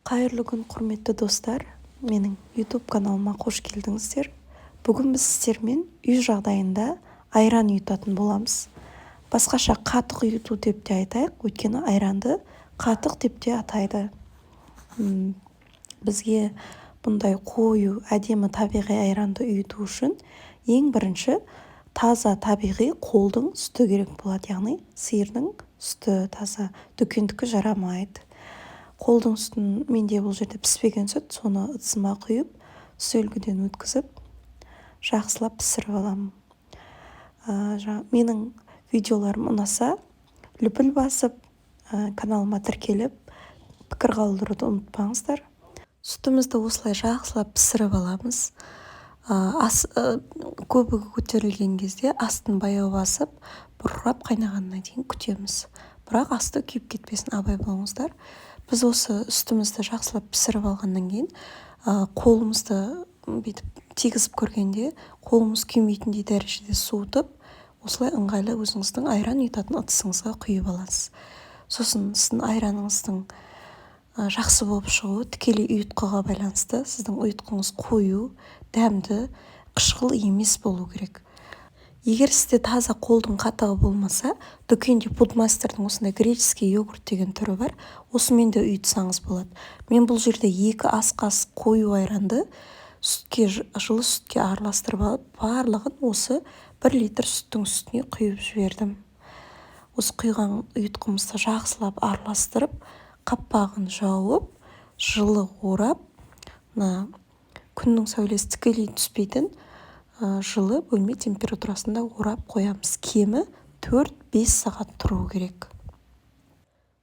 Қайырлы күн, құрметті достар. Менің YouTube каналыма қош келдіңіздер. Бүгін біз сіздермен үй жағдайында айран ұйытатын боламыз. Басқаша қатық ұйыту деп те айтайық, өйткені айранды қатық деп те атайды. Бізге бұндай қою, әдемі табиғи айранды ұйыту үшін ең бірінші таза табиғи қолдың сүті керек болады. Яғни сиырдың сүті таза, дүкендікі жарамайды. Қолдың сүтін менде бұл жерде піспеген сүт, соны ыдысыма құйып, сүзгіден өткізіп, жақсылап пісіріп аламын. Менің видеоларым ұнаса, лүпіл басып, каналыма тіркеліп, пікір қалдыруды ұмытпаңыздар. Сүтімізді осылай жақсылап пісіріп аламыз. Көбігі көтерілген кезде астын баяу басып, бұрқырап қайнағанына дейін күтеміз. Бірақ асты күйіп кетпесін, абай болыңыздар. Біз осы үстімізді жақсылап пісіріп алғаннан кейін қолымызды бүйтіп тигізіп көргенде қолымыз күймейтіндей дәрежеде суытып, осылай ыңғайлы өзіңіздің айран ұйытатын ыдысыңызға құйып аласыз. Сосын сіздің айраныңыздың жақсы болып шығуы тікелей ұйытқыға байланысты. Сіздің ұйытқыңыз қою, дәмді, қышқыл емес болу керек. Егер сізде таза қолдың қатығы болмаса, дүкенде Пудмастердің осындай греческий йогурт деген түрі бар, осымен де ұйытсаңыз болады. Мен бұл жерде 2 ас қасық қою айранды жылы сүтке араластырып алып, барлығын осы 1 литр сүттің үстіне құйып жібердім. Осы құйған ұйытқымызды жақсылап араластырып, қаппағын жауып, жылы орап, күннің сәулесі тікелей түспейтін жылы бөлме температурасында орап қоямыз. Кемі 4-5 сағат тұру керек.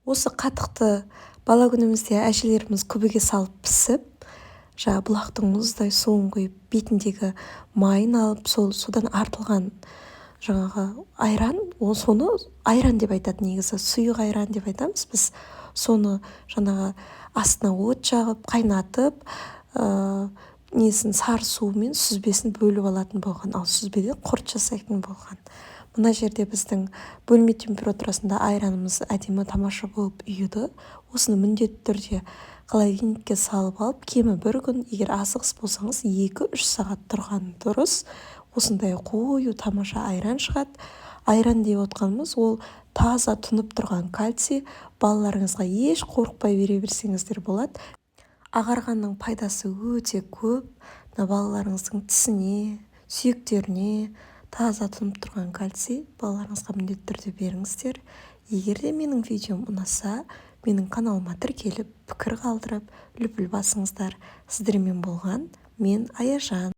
Осы қатықты бала күнімізде әжелеріміз күбіге салып пісіп, бұлақтың мұздай суын құйып, бетіндегі майын алып, содан артылған айран, соны айран деп айтады негізі, сұйық айран деп айтамыз. Біз соны астына от жағып, қайнатып, сары суымен сүзбесін бөліп алатын болған, ал сүзбеден құрт жасайтын болған. Мына жерде біздің бөлме температурасында айранымыз әдемі тамаша болып үйіді. Осыны міндетті түрде холодильникке салып алып, кемі 1 күн, егер асығыс болсаңыз 2-3 сағат тұрған дұрыс. Осындай қою тамаша айран шығады. Айран деп отқанымыз ол таза тұнып тұрған кальций. Балаларыңызға еш қорықпай бере берсеңіздер болады. Ағарғанның пайдасы өте көп. Балаларыңыздың тісіне, сүйектеріне таза тұнып тұрған кальций балаларыңызға міндетті түрде беріңіздер. Егер де менің видеом ұнаса, менің каналыма тіркеліп, пікір қалдырып, лүпіл басыңыздар. Сіздермен болған мен Аяжан.